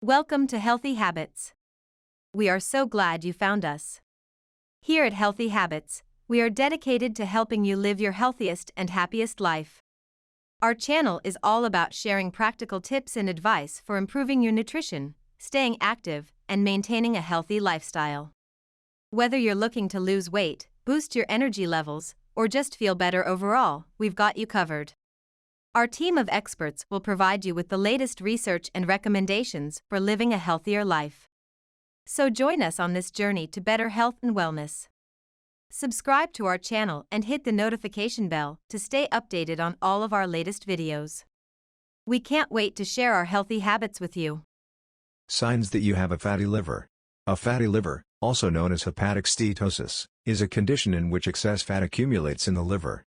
Welcome to Healthy Habits. We are so glad you found us. Here at Healthy Habits, we are dedicated to helping you live your healthiest and happiest life. Our channel is all about sharing practical tips and advice for improving your nutrition, staying active, and maintaining a healthy lifestyle. Whether you're looking to lose weight, boost your energy levels, or just feel better overall, we've got you covered. Our team of experts will provide you with the latest research and recommendations for living a healthier life. So join us on this journey to better health and wellness. Subscribe to our channel and hit the notification bell to stay updated on all of our latest videos. We can't wait to share our healthy habits with you. Signs that you have a fatty liver. A fatty liver, also known as hepatic steatosis, is a condition in which excess fat accumulates in the liver.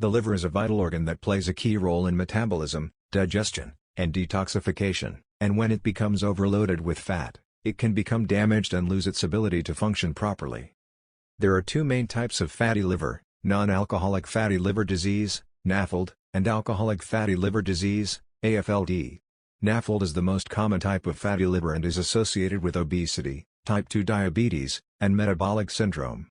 The liver is a vital organ that plays a key role in metabolism, digestion, and detoxification, and when it becomes overloaded with fat, it can become damaged and lose its ability to function properly. There are two main types of fatty liver: non-alcoholic fatty liver disease, NAFLD, and alcoholic fatty liver disease, AFLD. NAFLD is the most common type of fatty liver and is associated with obesity, type 2 diabetes, and metabolic syndrome.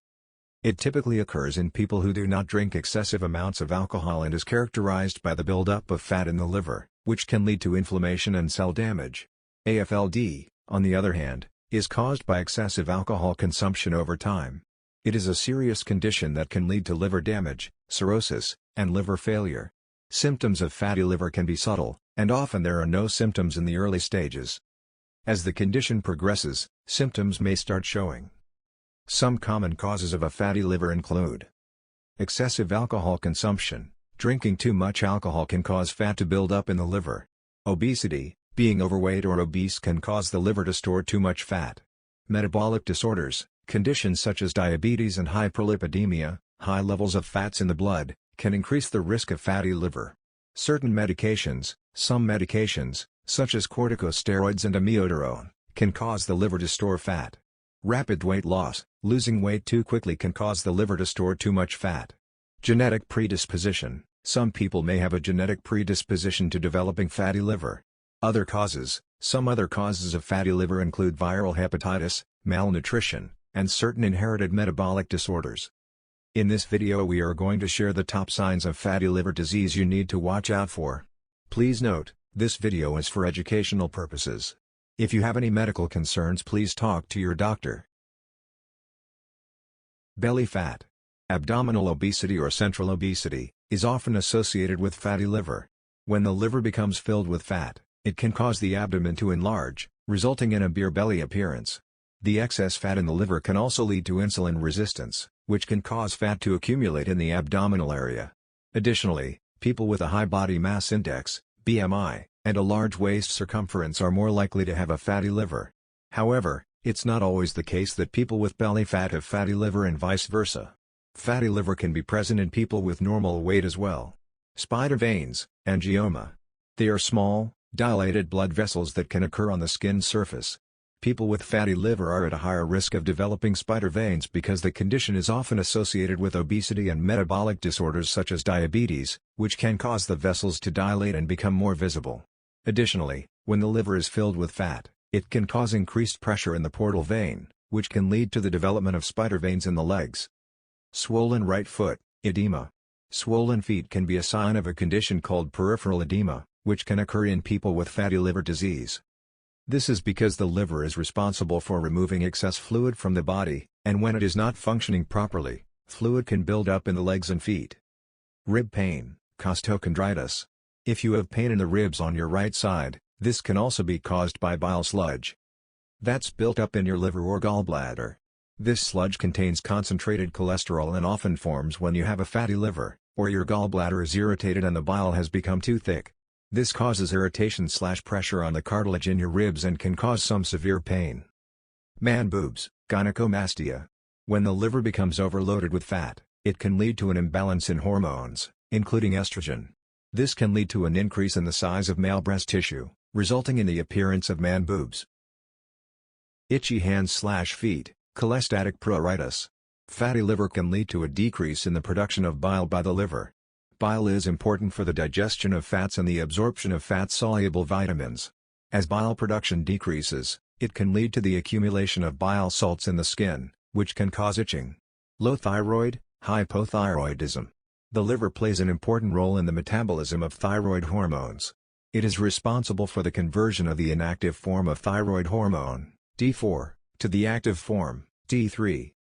It typically occurs in people who do not drink excessive amounts of alcohol and is characterized by the buildup of fat in the liver, which can lead to inflammation and cell damage. AFLD, on the other hand, is caused by excessive alcohol consumption over time. It is a serious condition that can lead to liver damage, cirrhosis, and liver failure. Symptoms of fatty liver can be subtle, and often there are no symptoms in the early stages. As the condition progresses, symptoms may start showing. Some common causes of a fatty liver include excessive alcohol consumption. Drinking too much alcohol can cause fat to build up in the liver. Obesity. Being overweight or obese can cause the liver to store too much fat. Metabolic disorders. Conditions such as diabetes and hyperlipidemia, high levels of fats in the blood, can increase the risk of fatty liver. Certain medications, some medications, such as corticosteroids and amiodarone, can cause the liver to store fat. Rapid weight loss. Losing weight too quickly can cause the liver to store too much fat. Genetic predisposition. Some people may have a genetic predisposition to developing fatty liver. Other causes. Some other causes of fatty liver include viral hepatitis, malnutrition, and certain inherited metabolic disorders. In this video we are going to share the top signs of fatty liver disease you need to watch out for. Please note, this video is for educational purposes. If you have any medical concerns, please talk to your doctor. Belly fat. Abdominal obesity or central obesity is often associated with fatty liver. When the liver becomes filled with fat, it can cause the abdomen to enlarge, resulting in a beer belly appearance. The excess fat in the liver can also lead to insulin resistance, which can cause fat to accumulate in the abdominal area. Additionally, people with a high body mass index, BMI, and a large waist circumference are more likely to have a fatty liver. However, it's not always the case that people with belly fat have fatty liver and vice versa. Fatty liver can be present in people with normal weight as well. Spider veins, angioma. They are small, dilated blood vessels that can occur on the skin surface. People with fatty liver are at a higher risk of developing spider veins because the condition is often associated with obesity and metabolic disorders such as diabetes, which can cause the vessels to dilate and become more visible. Additionally, when the liver is filled with fat, it can cause increased pressure in the portal vein, which can lead to the development of spider veins in the legs. Swollen right foot, edema. Swollen feet can be a sign of a condition called peripheral edema, which can occur in people with fatty liver disease. This is because the liver is responsible for removing excess fluid from the body, and when it is not functioning properly, fluid can build up in the legs and feet. Rib pain, costochondritis. If you have pain in the ribs on your right side, this can also be caused by bile sludge that's built up in your liver or gallbladder. This sludge contains concentrated cholesterol and often forms when you have a fatty liver, or your gallbladder is irritated and the bile has become too thick. This causes irritation/pressure on the cartilage in your ribs and can cause some severe pain. Man boobs, gynecomastia. When the liver becomes overloaded with fat, it can lead to an imbalance in hormones, including estrogen. This can lead to an increase in the size of male breast tissue, resulting in the appearance of man boobs. Itchy hands/feet, cholestatic pruritus. Fatty liver can lead to a decrease in the production of bile by the liver. Bile is important for the digestion of fats and the absorption of fat-soluble vitamins. As bile production decreases, it can lead to the accumulation of bile salts in the skin, which can cause itching. Low thyroid, hypothyroidism. The liver plays an important role in the metabolism of thyroid hormones. It is responsible for the conversion of the inactive form of thyroid hormone, T4, to the active form, T3.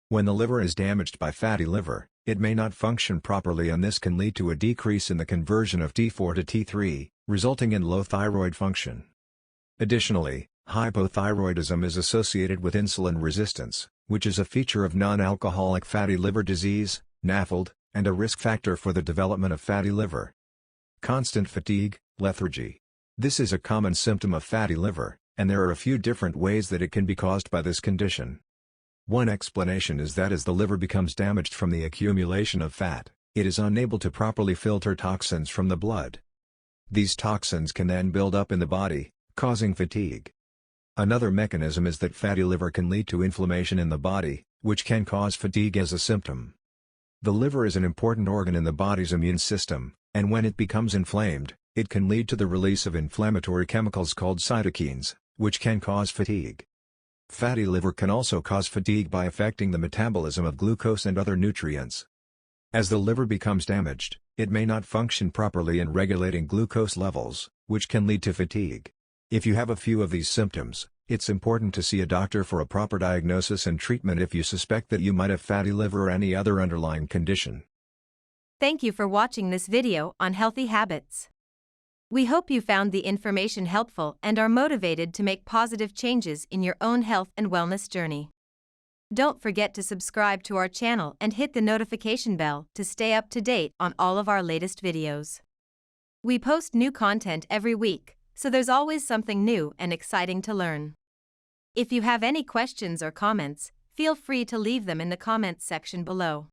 When the liver is damaged by fatty liver, it may not function properly, and this can lead to a decrease in the conversion of T4 to T3, resulting in low thyroid function. Additionally, hypothyroidism is associated with insulin resistance, which is a feature of non-alcoholic fatty liver disease, NAFLD, and a risk factor for the development of fatty liver. Constant fatigue, lethargy. This is a common symptom of fatty liver, and there are a few different ways that it can be caused by this condition. One explanation is that as the liver becomes damaged from the accumulation of fat, it is unable to properly filter toxins from the blood. These toxins can then build up in the body, causing fatigue. Another mechanism is that fatty liver can lead to inflammation in the body, which can cause fatigue as a symptom. The liver is an important organ in the body's immune system, and when it becomes inflamed, it can lead to the release of inflammatory chemicals called cytokines, which can cause fatigue. Fatty liver can also cause fatigue by affecting the metabolism of glucose and other nutrients. As the liver becomes damaged, it may not function properly in regulating glucose levels, which can lead to fatigue. If you have a few of these symptoms, it's important to see a doctor for a proper diagnosis and treatment if you suspect that you might have fatty liver or any other underlying condition. Thank you for watching this video on healthy habits. We hope you found the information helpful and are motivated to make positive changes in your own health and wellness journey. Don't forget to subscribe to our channel and hit the notification bell to stay up to date on all of our latest videos. We post new content every week, so there's always something new and exciting to learn. If you have any questions or comments, feel free to leave them in the comments section below.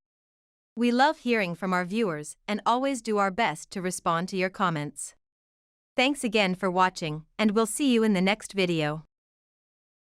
We love hearing from our viewers and always do our best to respond to your comments. Thanks again for watching, and we'll see you in the next video.